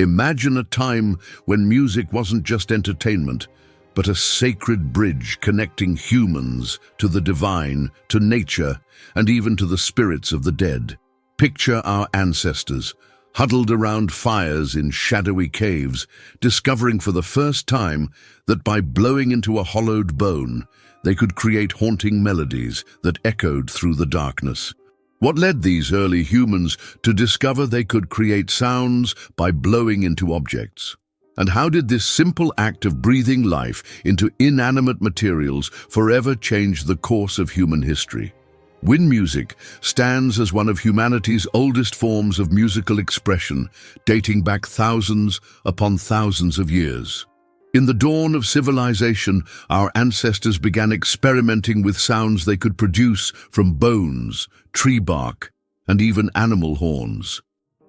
Imagine a time when music wasn't just entertainment, but a sacred bridge connecting humans to the divine, to nature, and even to the spirits of the dead. Picture our ancestors, huddled around fires in shadowy caves, discovering for the first time that by blowing into a hollowed bone, they could create haunting melodies that echoed through the darkness. What led these early humans to discover they could create sounds by blowing into objects? And how did this simple act of breathing life into inanimate materials forever change the course of human history? Wind music stands as one of humanity's oldest forms of musical expression, dating back thousands upon thousands of years. In the dawn of civilization, our ancestors began experimenting with sounds they could produce from bones, tree bark, and even animal horns.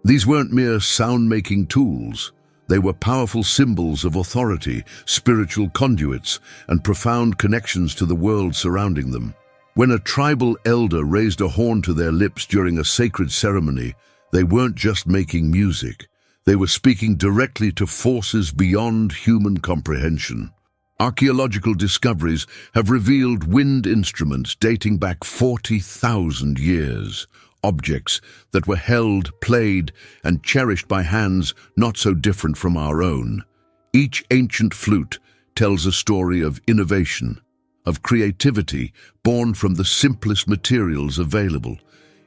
These weren't mere sound-making tools. They were powerful symbols of authority, spiritual conduits, and profound connections to the world surrounding them. When a tribal elder raised a horn to their lips during a sacred ceremony, they weren't just making music. They were speaking directly to forces beyond human comprehension. Archaeological discoveries have revealed wind instruments dating back 40,000 years, objects that were held, played, and cherished by hands not so different from our own. Each ancient flute tells a story of innovation, of creativity born from the simplest materials available.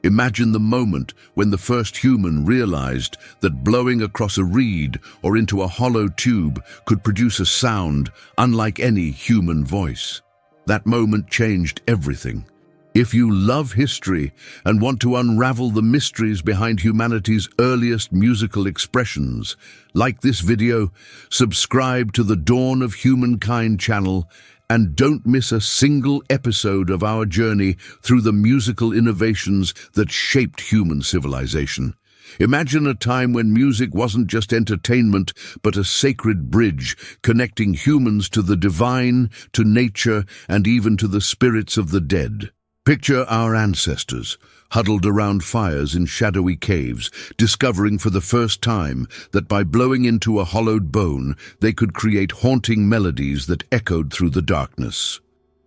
Imagine the moment when the first human realized that blowing across a reed or into a hollow tube could produce a sound unlike any human voice. That moment changed everything. If you love history and want to unravel the mysteries behind humanity's earliest musical expressions, like this video, subscribe to the Dawn of Humankind channel and don't miss a single episode of our journey through the musical innovations that shaped human civilization. Imagine a time when music wasn't just entertainment, but a sacred bridge connecting humans to the divine, to nature, and even to the spirits of the dead. Picture our ancestors, huddled around fires in shadowy caves, discovering for the first time that by blowing into a hollowed bone, they could create haunting melodies that echoed through the darkness.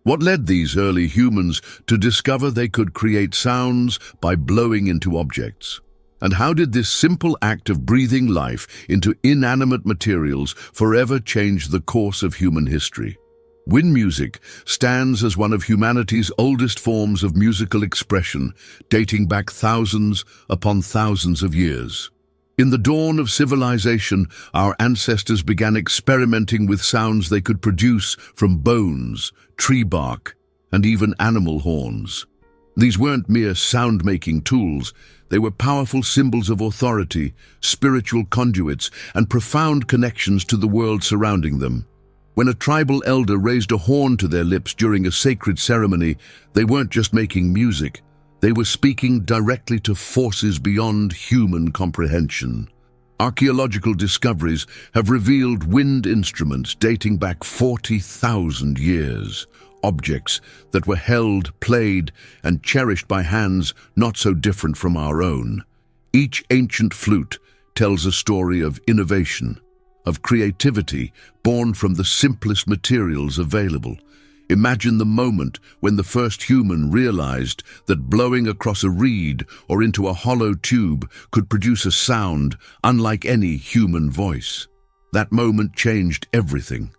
What led these early humans to discover they could create sounds by blowing into objects? And how did this simple act of breathing life into inanimate materials forever change the course of human history? Wind music stands as one of humanity's oldest forms of musical expression, dating back thousands upon thousands of years. In the dawn of civilization, our ancestors began experimenting with sounds they could produce from bones, tree bark, and even animal horns. These weren't mere sound-making tools. They were powerful symbols of authority, spiritual conduits, and profound connections to the world surrounding them. When a tribal elder raised a horn to their lips during a sacred ceremony, they weren't just making music. They were speaking directly to forces beyond human comprehension. Archaeological discoveries have revealed wind instruments dating back 40,000 years, objects that were held, played, and cherished by hands not so different from our own. Each ancient flute tells a story of innovation, of creativity born from the simplest materials available. Imagine the moment when the first human realized that blowing across a reed or into a hollow tube could produce a sound unlike any human voice. That moment changed everything.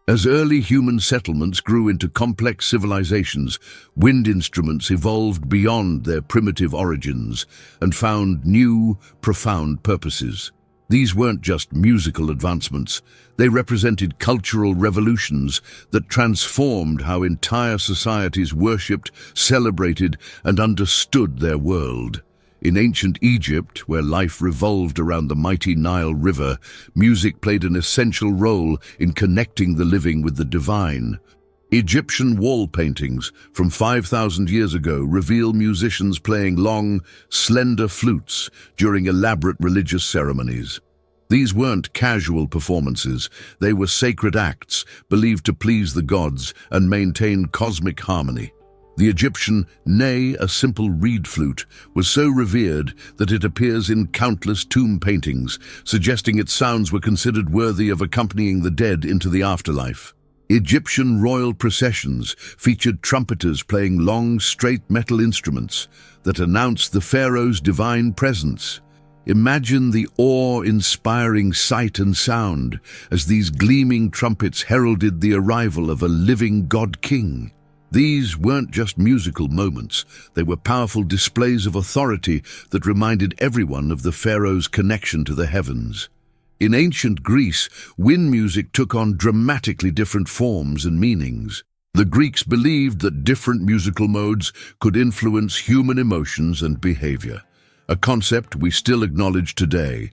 As early human settlements grew into complex civilizations, wind instruments evolved beyond their primitive origins and found new, profound purposes. These weren't just musical advancements. They represented cultural revolutions that transformed how entire societies worshipped, celebrated, and understood their world. In ancient Egypt, where life revolved around the mighty Nile River, music played an essential role in connecting the living with the divine. Egyptian wall paintings from 5,000 years ago reveal musicians playing long, slender flutes during elaborate religious ceremonies. These weren't casual performances. They were sacred acts believed to please the gods and maintain cosmic harmony. The Egyptian, nay, a simple reed flute, was so revered that it appears in countless tomb paintings, suggesting its sounds were considered worthy of accompanying the dead into the afterlife. Egyptian royal processions featured trumpeters playing long, straight metal instruments that announced the pharaoh's divine presence. Imagine the awe-inspiring sight and sound as these gleaming trumpets heralded the arrival of a living god-king. These weren't just musical moments, they were powerful displays of authority that reminded everyone of the pharaoh's connection to the heavens. In ancient Greece, wind music took on dramatically different forms and meanings. The Greeks believed that different musical modes could influence human emotions and behavior, a concept we still acknowledge today.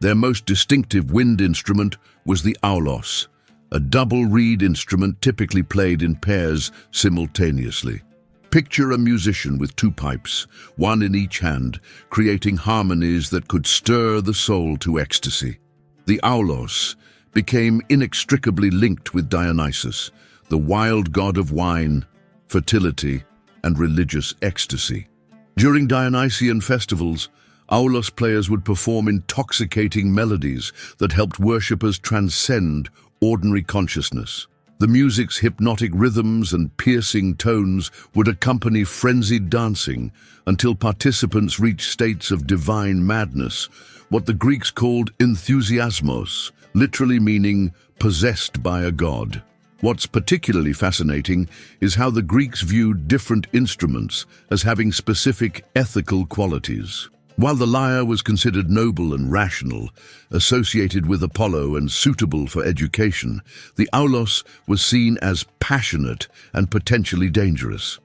Their most distinctive wind instrument was the aulos, a double reed instrument typically played in pairs simultaneously. Picture a musician with two pipes, one in each hand, creating harmonies that could stir the soul to ecstasy. The aulos became inextricably linked with Dionysus, the wild god of wine, fertility, and religious ecstasy. During Dionysian festivals, aulos players would perform intoxicating melodies that helped worshippers transcend ordinary consciousness. The music's hypnotic rhythms and piercing tones would accompany frenzied dancing until participants reached states of divine madness, what the Greeks called enthusiasmos, literally meaning possessed by a god. What's particularly fascinating is how the Greeks viewed different instruments as having specific ethical qualities. While the lyre was considered noble and rational, associated with Apollo and suitable for education, the aulos was seen as passionate and potentially dangerous.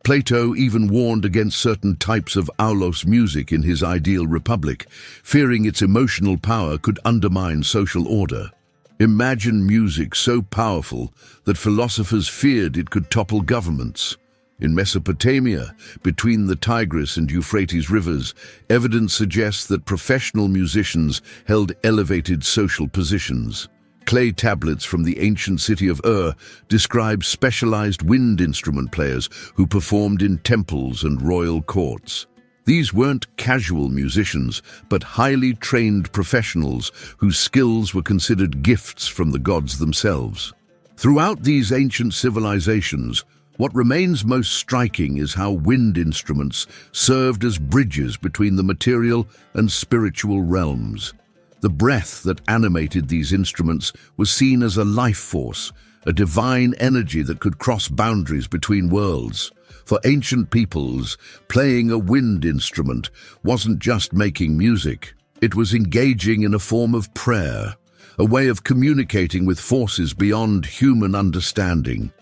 Plato even warned against certain types of aulos music in his Ideal Republic, fearing its emotional power could undermine social order. Imagine music so powerful that philosophers feared it could topple governments. In Mesopotamia, between the Tigris and Euphrates rivers, evidence suggests that professional musicians held elevated social positions. Clay tablets from the ancient city of Ur describe specialized wind instrument players who performed in temples and royal courts. These weren't casual musicians, but highly trained professionals whose skills were considered gifts from the gods themselves. Throughout these ancient civilizations, what remains most striking is how wind instruments served as bridges between the material and spiritual realms. The breath that animated these instruments was seen as a life force, a divine energy that could cross boundaries between worlds. For ancient peoples, playing a wind instrument wasn't just making music. It was engaging in a form of prayer, a way of communicating with forces beyond human understanding.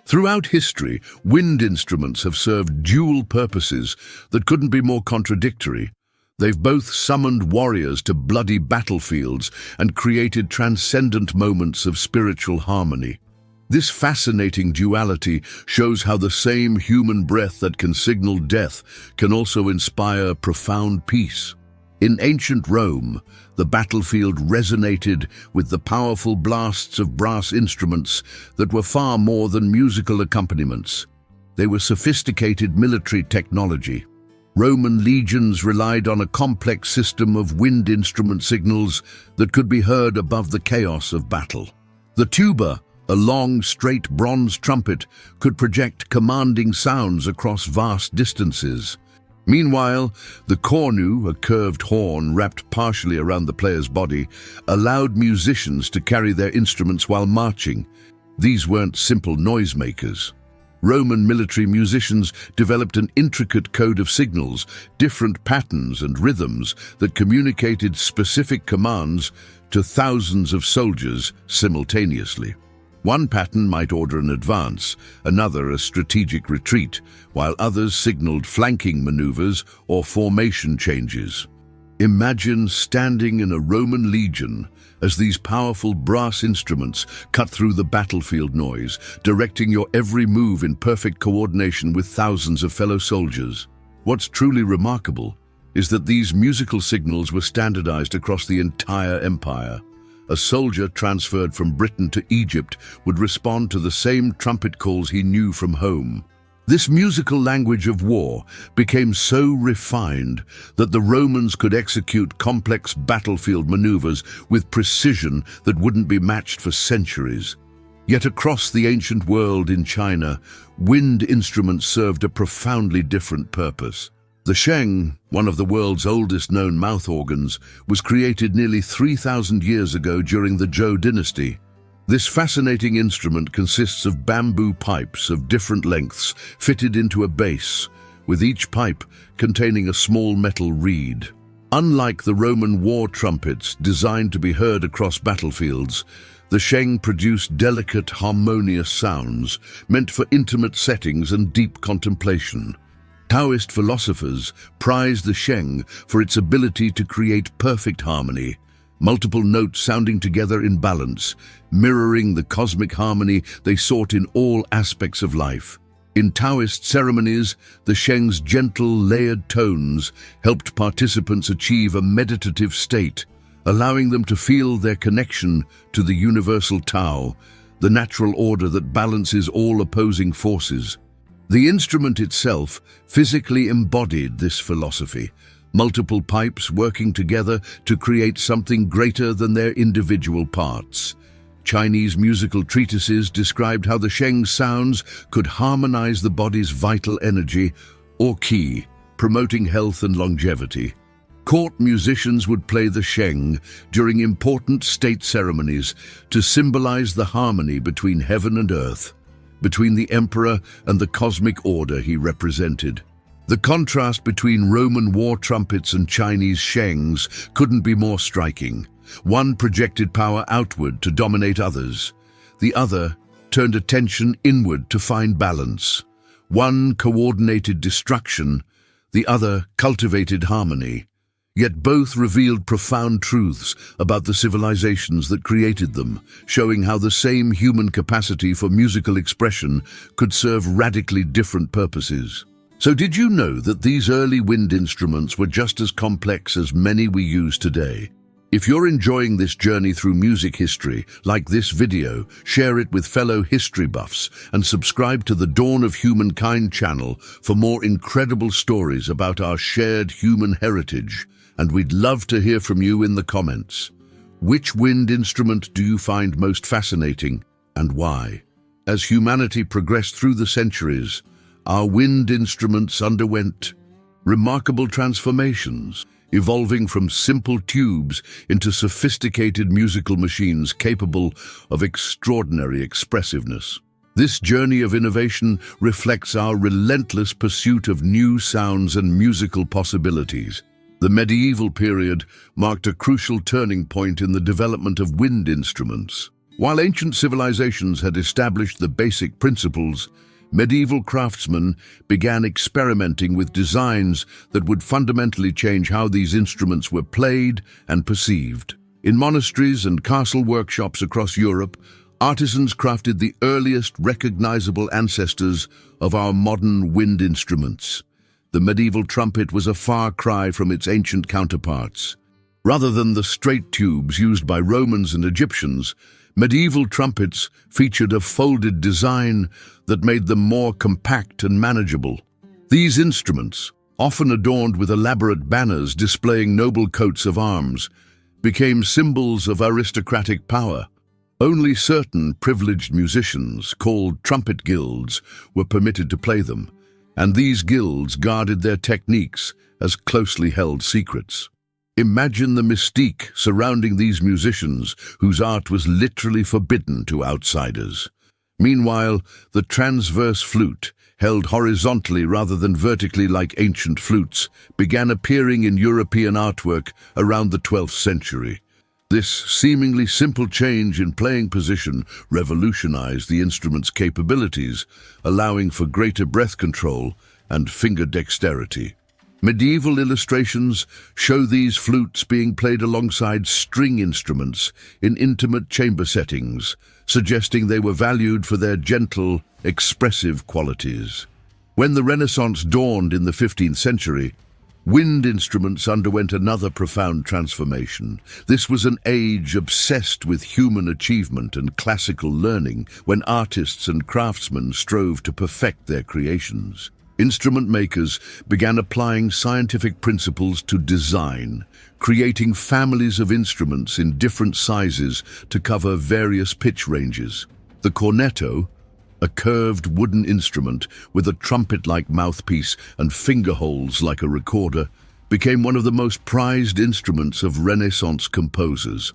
Throughout history, wind instruments have served dual purposes that couldn't be more contradictory. They've both summoned warriors to bloody battlefields and created transcendent moments of spiritual harmony. This fascinating duality shows how the same human breath that can signal death can also inspire profound peace. In ancient Rome, the battlefield resonated with the powerful blasts of brass instruments that were far more than musical accompaniments. They were sophisticated military technology. Roman legions relied on a complex system of wind instrument signals that could be heard above the chaos of battle. The tuba, a long, straight bronze trumpet, could project commanding sounds across vast distances. Meanwhile, the cornu, a curved horn wrapped partially around the player's body, allowed musicians to carry their instruments while marching. These weren't simple noisemakers. Roman military musicians developed an intricate code of signals, different patterns and rhythms that communicated specific commands to thousands of soldiers simultaneously. One pattern might order an advance, another a strategic retreat, while others signaled flanking maneuvers or formation changes. Imagine standing in a Roman legion as these powerful brass instruments cut through the battlefield noise, directing your every move in perfect coordination with thousands of fellow soldiers. What's truly remarkable is that these musical signals were standardized across the entire empire. A soldier transferred from Britain to Egypt would respond to the same trumpet calls he knew from home. This musical language of war became so refined that the Romans could execute complex battlefield maneuvers with precision that wouldn't be matched for centuries. Yet across the ancient world in China, wind instruments served a profoundly different purpose. The sheng, one of the world's oldest known mouth organs, was created nearly 3,000 years ago during the Zhou dynasty. This fascinating instrument consists of bamboo pipes of different lengths fitted into a base, with each pipe containing a small metal reed. Unlike the Roman war trumpets designed to be heard across battlefields, the sheng produced delicate, harmonious sounds meant for intimate settings and deep contemplation. Taoist philosophers prized the sheng for its ability to create perfect harmony, multiple notes sounding together in balance, mirroring the cosmic harmony they sought in all aspects of life. In Taoist ceremonies, the sheng's gentle, layered tones helped participants achieve a meditative state, allowing them to feel their connection to the universal Tao, the natural order that balances all opposing forces. The instrument itself physically embodied this philosophy, multiple pipes working together to create something greater than their individual parts. Chinese musical treatises described how the sheng's sounds could harmonize the body's vital energy, or qi, promoting health and longevity. Court musicians would play the sheng during important state ceremonies to symbolize the harmony between heaven and earth, between the emperor and the cosmic order he represented. The contrast between Roman war trumpets and Chinese shengs couldn't be more striking. One projected power outward to dominate others. The other turned attention inward to find balance. One coordinated destruction, the other cultivated harmony. Yet both revealed profound truths about the civilizations that created them, showing how the same human capacity for musical expression could serve radically different purposes. So did you know that these early wind instruments were just as complex as many we use today? If you're enjoying this journey through music history, like this video, share it with fellow history buffs and subscribe to the Dawn of Humankind channel for more incredible stories about our shared human heritage. And we'd love to hear from you in the comments. Which wind instrument do you find most fascinating and why? As humanity progressed through the centuries, our wind instruments underwent remarkable transformations, evolving from simple tubes into sophisticated musical machines capable of extraordinary expressiveness. This journey of innovation reflects our relentless pursuit of new sounds and musical possibilities. The medieval period marked a crucial turning point in the development of wind instruments. While ancient civilizations had established the basic principles, medieval craftsmen began experimenting with designs that would fundamentally change how these instruments were played and perceived. In monasteries and castle workshops across Europe, artisans crafted the earliest recognizable ancestors of our modern wind instruments. The medieval trumpet was a far cry from its ancient counterparts. Rather than the straight tubes used by Romans and Egyptians, medieval trumpets featured a folded design that made them more compact and manageable. These instruments, often adorned with elaborate banners displaying noble coats of arms, became symbols of aristocratic power. Only certain privileged musicians, called trumpet guilds, were permitted to play them, and these guilds guarded their techniques as closely held secrets. Imagine the mystique surrounding these musicians whose art was literally forbidden to outsiders. Meanwhile, the transverse flute, held horizontally rather than vertically like ancient flutes, began appearing in European artwork around the 12th century. This seemingly simple change in playing position revolutionized the instrument's capabilities, allowing for greater breath control and finger dexterity. Medieval illustrations show these flutes being played alongside string instruments in intimate chamber settings, suggesting they were valued for their gentle, expressive qualities. When the Renaissance dawned in the 15th century, Wind instruments underwent another profound transformation. This was an age obsessed with human achievement and classical learning, when artists and craftsmen strove to perfect their creations. Instrument makers began applying scientific principles to design, creating families of instruments in different sizes to cover various pitch ranges. The cornetto, a curved wooden instrument with a trumpet-like mouthpiece and finger holes like a recorder, became one of the most prized instruments of Renaissance composers.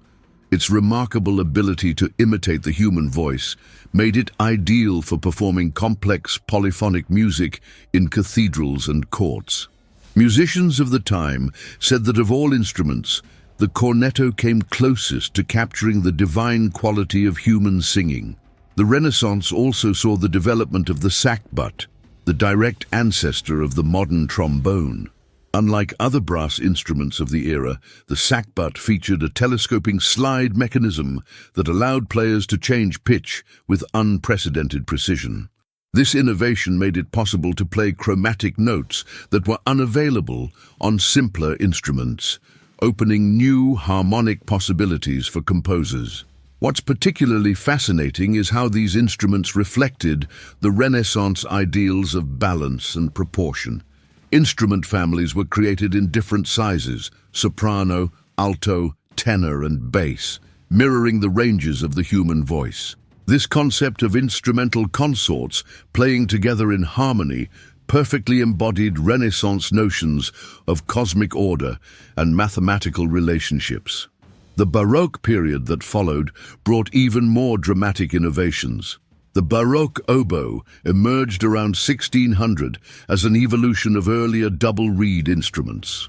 Its remarkable ability to imitate the human voice made it ideal for performing complex polyphonic music in cathedrals and courts. Musicians of the time said that of all instruments, the cornetto came closest to capturing the divine quality of human singing. The Renaissance also saw the development of the sackbut, the direct ancestor of the modern trombone. Unlike other brass instruments of the era, the sackbut featured a telescoping slide mechanism that allowed players to change pitch with unprecedented precision. This innovation made it possible to play chromatic notes that were unavailable on simpler instruments, opening new harmonic possibilities for composers. What's particularly fascinating is how these instruments reflected the Renaissance ideals of balance and proportion. Instrument families were created in different sizes: soprano, alto, tenor, and bass, mirroring the ranges of the human voice. This concept of instrumental consorts playing together in harmony perfectly embodied Renaissance notions of cosmic order and mathematical relationships. The Baroque period that followed brought even more dramatic innovations. The Baroque oboe emerged around 1600 as an evolution of earlier double-reed instruments.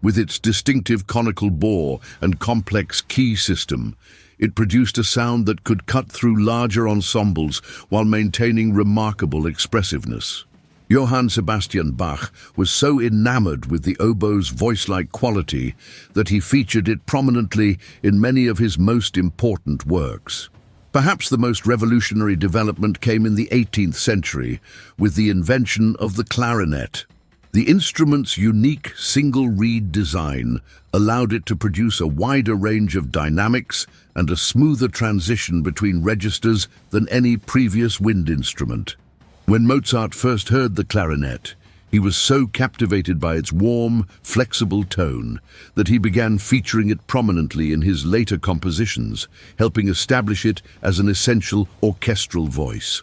With its distinctive conical bore and complex key system, it produced a sound that could cut through larger ensembles while maintaining remarkable expressiveness. Johann Sebastian Bach was so enamored with the oboe's voice-like quality that he featured it prominently in many of his most important works. Perhaps the most revolutionary development came in the 18th century with the invention of the clarinet. The instrument's unique single-reed design allowed it to produce a wider range of dynamics and a smoother transition between registers than any previous wind instrument. When Mozart first heard the clarinet, he was so captivated by its warm, flexible tone that he began featuring it prominently in his later compositions, helping establish it as an essential orchestral voice.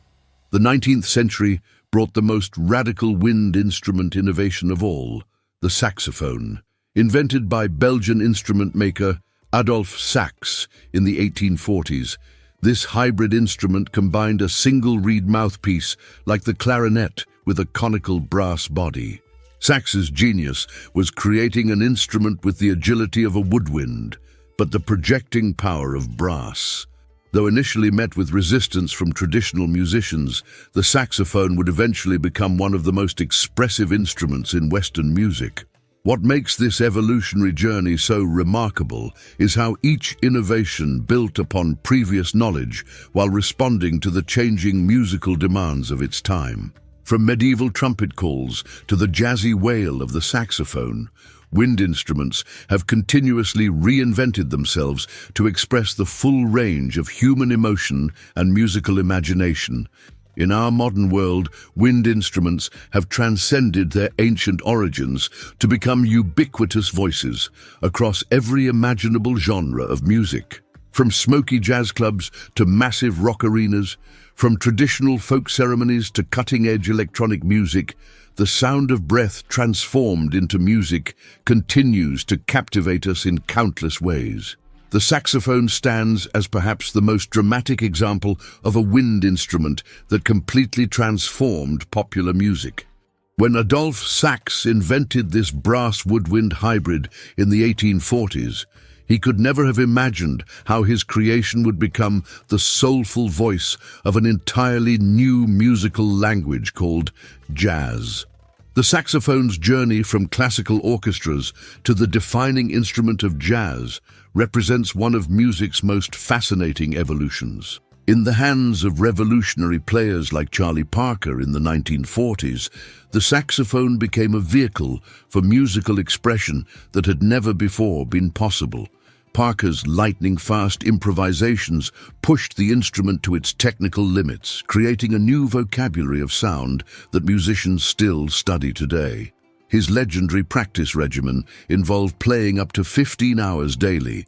The 19th century brought the most radical wind instrument innovation of all, the saxophone. Invented by Belgian instrument maker Adolphe Sax in the 1840s, this hybrid instrument combined a single-reed mouthpiece like the clarinet with a conical brass body. Sax's genius was creating an instrument with the agility of a woodwind, but the projecting power of brass. Though initially met with resistance from traditional musicians, the saxophone would eventually become one of the most expressive instruments in Western music. What makes this evolutionary journey so remarkable is how each innovation built upon previous knowledge while responding to the changing musical demands of its time. From medieval trumpet calls to the jazzy wail of the saxophone, wind instruments have continuously reinvented themselves to express the full range of human emotion and musical imagination. In our modern world, wind instruments have transcended their ancient origins to become ubiquitous voices across every imaginable genre of music. From smoky jazz clubs to massive rock arenas, from traditional folk ceremonies to cutting-edge electronic music, the sound of breath transformed into music continues to captivate us in countless ways. The saxophone stands as perhaps the most dramatic example of a wind instrument that completely transformed popular music. When Adolphe Sax invented this brass woodwind hybrid in the 1840s, he could never have imagined how his creation would become the soulful voice of an entirely new musical language called jazz. The saxophone's journey from classical orchestras to the defining instrument of jazz represents one of music's most fascinating evolutions. In the hands of revolutionary players like Charlie Parker in the 1940s, the saxophone became a vehicle for musical expression that had never before been possible. Parker's lightning-fast improvisations pushed the instrument to its technical limits, creating a new vocabulary of sound that musicians still study today. His legendary practice regimen involved playing up to 15 hours daily,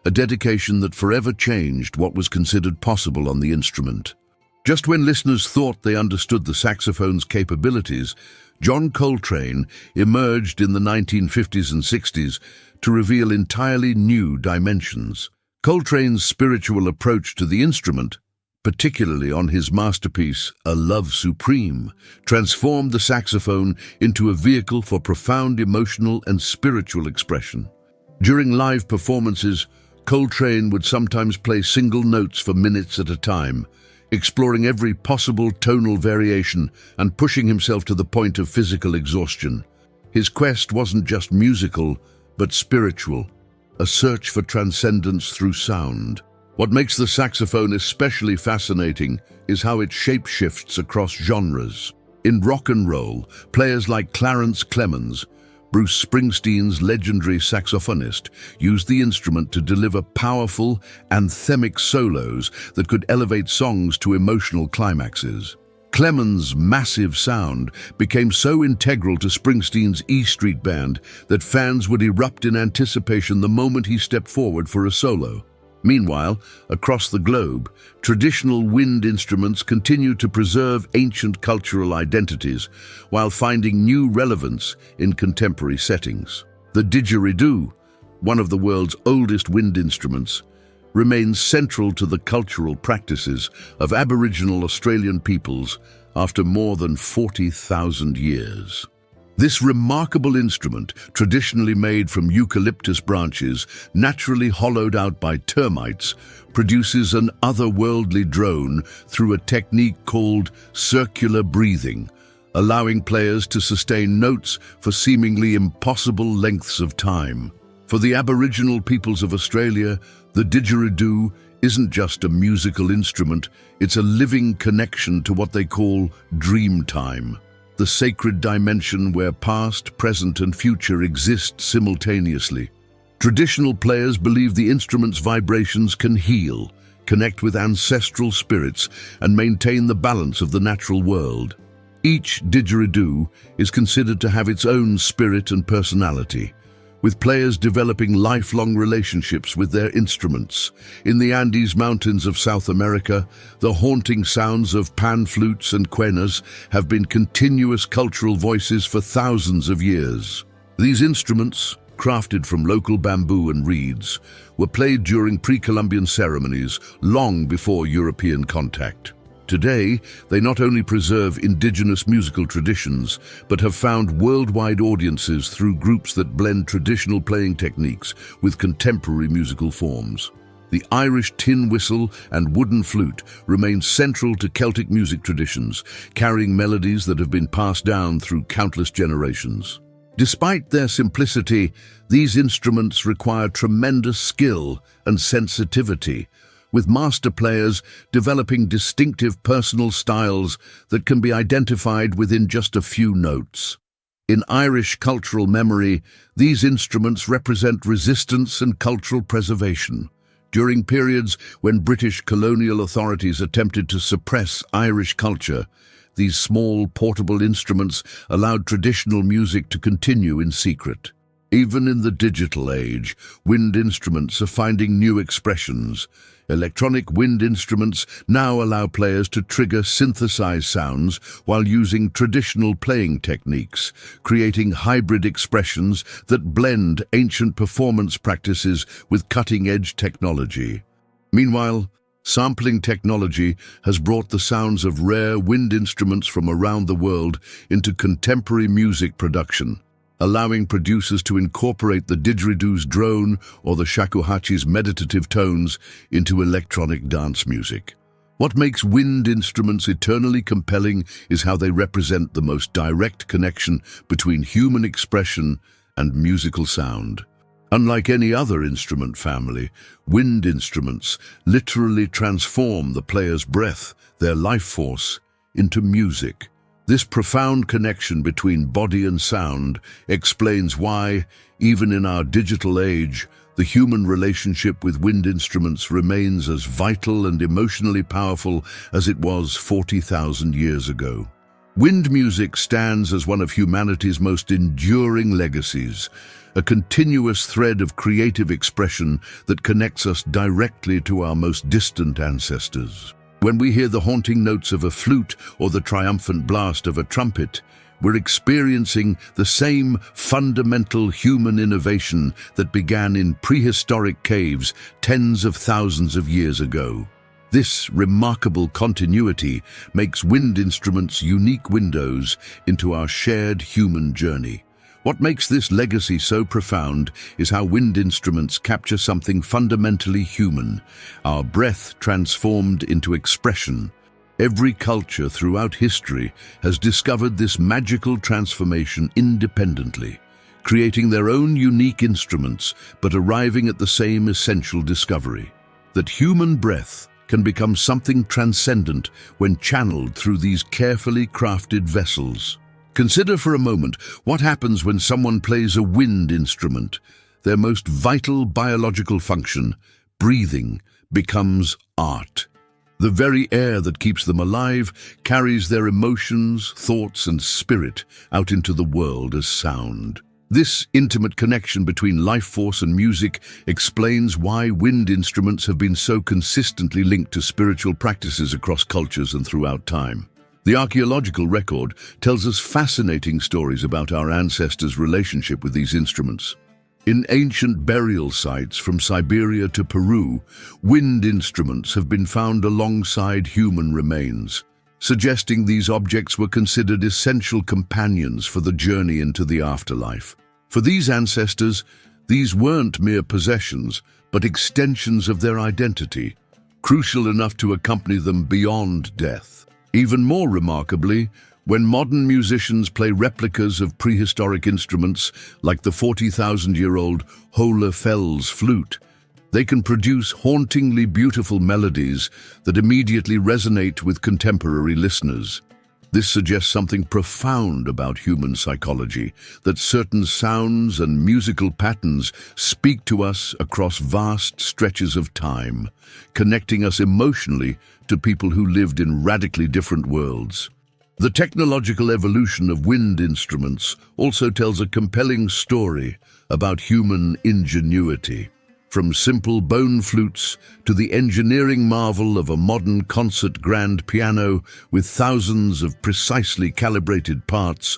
a dedication that forever changed what was considered possible on the instrument. Just when listeners thought they understood the saxophone's capabilities, John Coltrane emerged in the 1950s and 60s to reveal entirely new dimensions. Coltrane's spiritual approach to the instrument, particularly on his masterpiece, A Love Supreme, transformed the saxophone into a vehicle for profound emotional and spiritual expression. During live performances, Coltrane would sometimes play single notes for minutes at a time, exploring every possible tonal variation and pushing himself to the point of physical exhaustion. His quest wasn't just musical, but spiritual, a search for transcendence through sound. What makes the saxophone especially fascinating is how it shapeshifts across genres. In rock and roll, players like Clarence Clemons, Bruce Springsteen's legendary saxophonist, used the instrument to deliver powerful, anthemic solos that could elevate songs to emotional climaxes. Clemons' massive sound became so integral to Springsteen's E Street Band that fans would erupt in anticipation the moment he stepped forward for a solo. Meanwhile, across the globe, traditional wind instruments continue to preserve ancient cultural identities while finding new relevance in contemporary settings. The didgeridoo, one of the world's oldest wind instruments, remains central to the cultural practices of Aboriginal Australian peoples after more than 40,000 years. This remarkable instrument, traditionally made from eucalyptus branches, naturally hollowed out by termites, produces an otherworldly drone through a technique called circular breathing, allowing players to sustain notes for seemingly impossible lengths of time. For the Aboriginal peoples of Australia, the didgeridoo isn't just a musical instrument, it's a living connection to what they call dream time, the sacred dimension where past, present, and future exist simultaneously. Traditional players believe the instrument's vibrations can heal, connect with ancestral spirits, and maintain the balance of the natural world. Each didgeridoo is considered to have its own spirit and personality, with players developing lifelong relationships with their instruments. In the Andes Mountains of South America, the haunting sounds of pan flutes and quenas have been continuous cultural voices for thousands of years. These instruments, crafted from local bamboo and reeds, were played during pre-Columbian ceremonies long before European contact. Today, they not only preserve indigenous musical traditions, but have found worldwide audiences through groups that blend traditional playing techniques with contemporary musical forms. The Irish tin whistle and wooden flute remain central to Celtic music traditions, carrying melodies that have been passed down through countless generations. Despite their simplicity, these instruments require tremendous skill and sensitivity, with master players developing distinctive personal styles that can be identified within just a few notes. In Irish cultural memory, these instruments represent resistance and cultural preservation. During periods when British colonial authorities attempted to suppress Irish culture, these small, portable instruments allowed traditional music to continue in secret. Even in the digital age, wind instruments are finding new expressions. Electronic wind instruments now allow players to trigger synthesized sounds while using traditional playing techniques, creating hybrid expressions that blend ancient performance practices with cutting-edge technology. Meanwhile, sampling technology has brought the sounds of rare wind instruments from around the world into contemporary music production, allowing producers to incorporate the didgeridoo's drone or the shakuhachi's meditative tones into electronic dance music. What makes wind instruments eternally compelling is how they represent the most direct connection between human expression and musical sound. Unlike any other instrument family, wind instruments literally transform the player's breath, their life force, into music. This profound connection between body and sound explains why, even in our digital age, the human relationship with wind instruments remains as vital and emotionally powerful as it was 40,000 years ago. Wind music stands as one of humanity's most enduring legacies, a continuous thread of creative expression that connects us directly to our most distant ancestors. When we hear the haunting notes of a flute or the triumphant blast of a trumpet, we're experiencing the same fundamental human innovation that began in prehistoric caves tens of thousands of years ago. This remarkable continuity makes wind instruments unique windows into our shared human journey. What makes this legacy so profound is how wind instruments capture something fundamentally human, our breath transformed into expression. Every culture throughout history has discovered this magical transformation independently, creating their own unique instruments but arriving at the same essential discovery: that human breath can become something transcendent when channeled through these carefully crafted vessels. Consider for a moment what happens when someone plays a wind instrument. Their most vital biological function, breathing, becomes art. The very air that keeps them alive carries their emotions, thoughts, and spirit out into the world as sound. This intimate connection between life force and music explains why wind instruments have been so consistently linked to spiritual practices across cultures and throughout time. The archaeological record tells us fascinating stories about our ancestors' relationship with these instruments. In ancient burial sites from Siberia to Peru, wind instruments have been found alongside human remains, suggesting these objects were considered essential companions for the journey into the afterlife. For these ancestors, these weren't mere possessions, but extensions of their identity, crucial enough to accompany them beyond death. Even more remarkably, when modern musicians play replicas of prehistoric instruments like the 40,000-year-old Fels flute, they can produce hauntingly beautiful melodies that immediately resonate with contemporary listeners. This suggests something profound about human psychology, that certain sounds and musical patterns speak to us across vast stretches of time, connecting us emotionally to people who lived in radically different worlds. The technological evolution of wind instruments also tells a compelling story about human ingenuity. From simple bone flutes to the engineering marvel of a modern concert grand piano with thousands of precisely calibrated parts,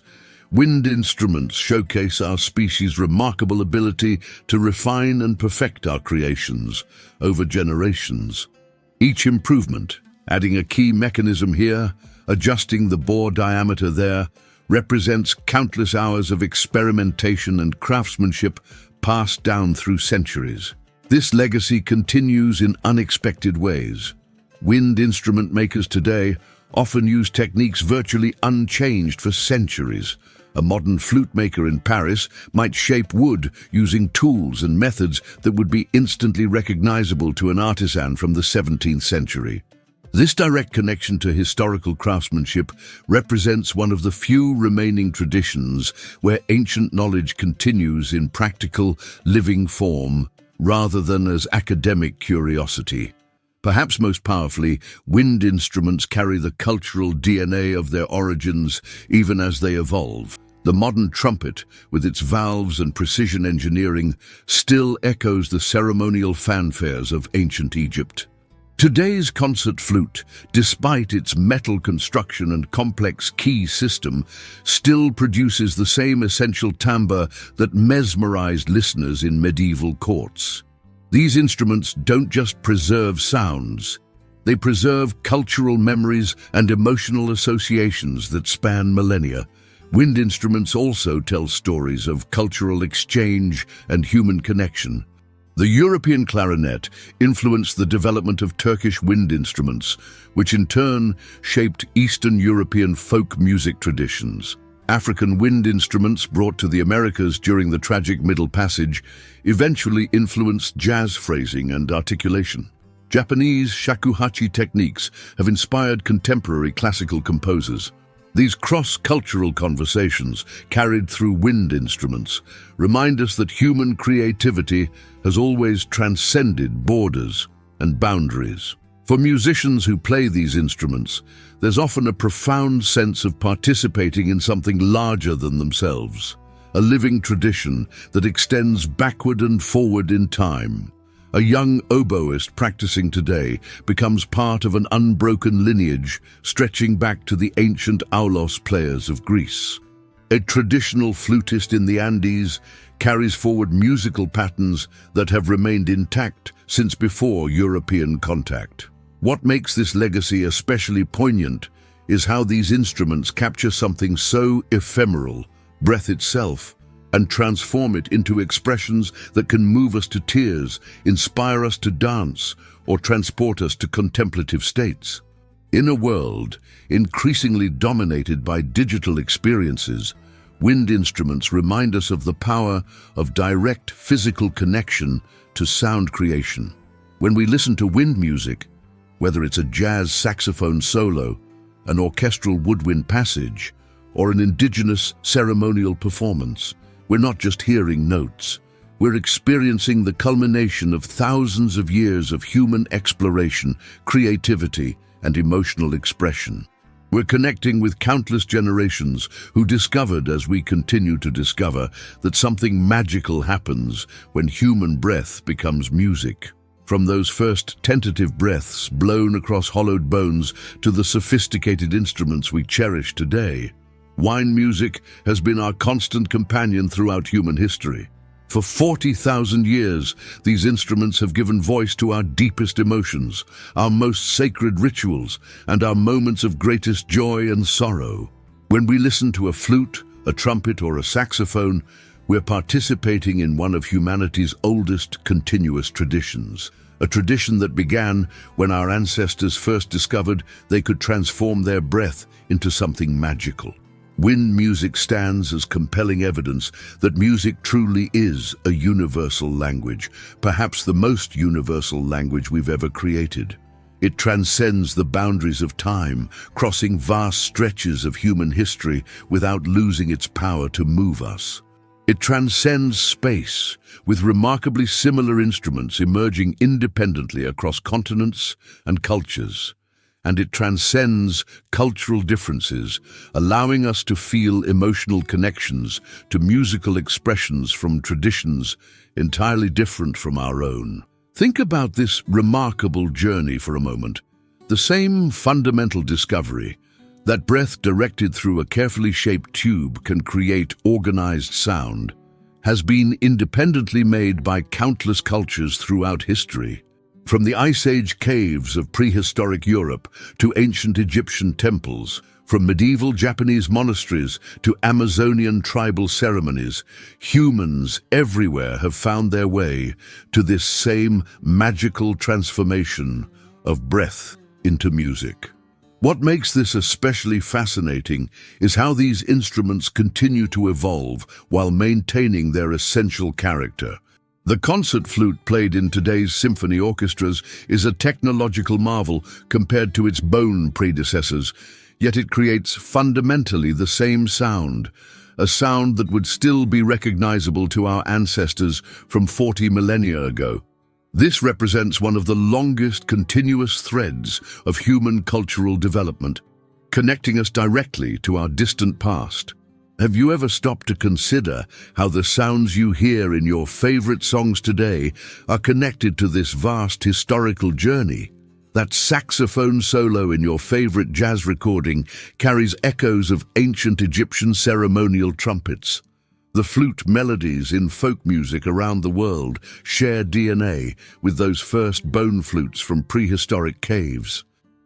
wind instruments showcase our species' remarkable ability to refine and perfect our creations over generations. Each improvement, adding a key mechanism here, adjusting the bore diameter there, represents countless hours of experimentation and craftsmanship passed down through centuries. This legacy continues in unexpected ways. Wind instrument makers today often use techniques virtually unchanged for centuries. A modern flute maker in Paris might shape wood using tools and methods that would be instantly recognizable to an artisan from the 17th century. This direct connection to historical craftsmanship represents one of the few remaining traditions where ancient knowledge continues in practical, living form, rather than as academic curiosity. Perhaps most powerfully, wind instruments carry the cultural DNA of their origins even as they evolve. The modern trumpet, with its valves and precision engineering, still echoes the ceremonial fanfares of ancient Egypt. Today's concert flute, despite its metal construction and complex key system, still produces the same essential timbre that mesmerized listeners in medieval courts. These instruments don't just preserve sounds, they preserve cultural memories and emotional associations that span millennia. Wind instruments also tell stories of cultural exchange and human connection. The European clarinet influenced the development of Turkish wind instruments, which in turn shaped Eastern European folk music traditions. African wind instruments brought to the Americas during the tragic Middle Passage eventually influenced jazz phrasing and articulation. Japanese shakuhachi techniques have inspired contemporary classical composers. These cross-cultural conversations, carried through wind instruments, remind us that human creativity has always transcended borders and boundaries. For musicians who play these instruments, there's often a profound sense of participating in something larger than themselves, a living tradition that extends backward and forward in time. A young oboist practicing today becomes part of an unbroken lineage stretching back to the ancient aulos players of Greece. A traditional flutist in the Andes carries forward musical patterns that have remained intact since before European contact. What makes this legacy especially poignant is how these instruments capture something so ephemeral, breath itself, and transform it into expressions that can move us to tears, inspire us to dance, or transport us to contemplative states. In a world increasingly dominated by digital experiences, wind instruments remind us of the power of direct physical connection to sound creation. When we listen to wind music, whether it's a jazz saxophone solo, an orchestral woodwind passage, or an indigenous ceremonial performance, we're not just hearing notes. We're experiencing the culmination of thousands of years of human exploration, creativity, and emotional expression. We're connecting with countless generations who discovered, as we continue to discover, that something magical happens when human breath becomes music. From those first tentative breaths blown across hollowed bones to the sophisticated instruments we cherish today, wine music has been our constant companion throughout human history. For 40,000 years, these instruments have given voice to our deepest emotions, our most sacred rituals, and our moments of greatest joy and sorrow. When we listen to a flute, a trumpet, or a saxophone, we're participating in one of humanity's oldest continuous traditions, a tradition that began when our ancestors first discovered they could transform their breath into something magical. Wind music stands as compelling evidence that music truly is a universal language, perhaps the most universal language we've ever created. It transcends the boundaries of time, crossing vast stretches of human history without losing its power to move us. It transcends space, with remarkably similar instruments emerging independently across continents and cultures. And it transcends cultural differences, allowing us to feel emotional connections to musical expressions from traditions entirely different from our own. Think about this remarkable journey for a moment. The same fundamental discovery, that breath directed through a carefully shaped tube can create organized sound, has been independently made by countless cultures throughout history. From the Ice Age caves of prehistoric Europe to ancient Egyptian temples, from medieval Japanese monasteries to Amazonian tribal ceremonies, humans everywhere have found their way to this same magical transformation of breath into music. What makes this especially fascinating is how these instruments continue to evolve while maintaining their essential character. The concert flute played in today's symphony orchestras is a technological marvel compared to its bone predecessors, yet it creates fundamentally the same sound, a sound that would still be recognizable to our ancestors from 40 millennia ago. This represents one of the longest continuous threads of human cultural development, connecting us directly to our distant past. Have you ever stopped to consider how the sounds you hear in your favorite songs today are connected to this vast historical journey? That saxophone solo in your favorite jazz recording carries echoes of ancient Egyptian ceremonial trumpets. The flute melodies in folk music around the world share DNA with those first bone flutes from prehistoric caves.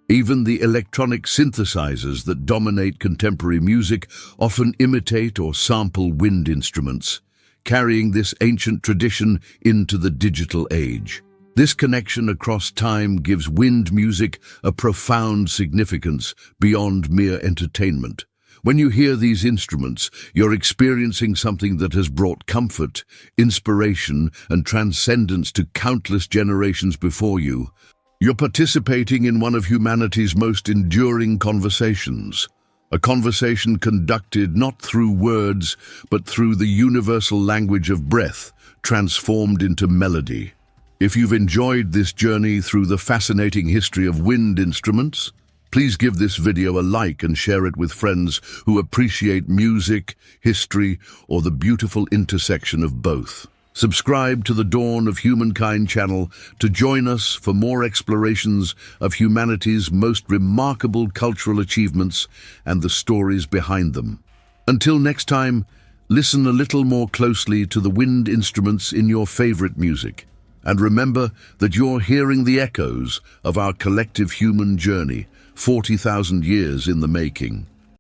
Even the electronic synthesizers that dominate contemporary music often imitate or sample wind instruments, carrying this ancient tradition into the digital age. This connection across time gives wind music a profound significance beyond mere entertainment. When you hear these instruments, you're experiencing something that has brought comfort, inspiration, and transcendence to countless generations before you. You're participating in one of humanity's most enduring conversations. A conversation conducted not through words, but through the universal language of breath, transformed into melody. If you've enjoyed this journey through the fascinating history of wind instruments, please give this video a like and share it with friends who appreciate music, history, or the beautiful intersection of both. Subscribe to the Dawn of Humankind channel to join us for more explorations of humanity's most remarkable cultural achievements and the stories behind them. Until next time, listen a little more closely to the wind instruments in your favorite music. And remember that you're hearing the echoes of our collective human journey, 40,000 years in the making.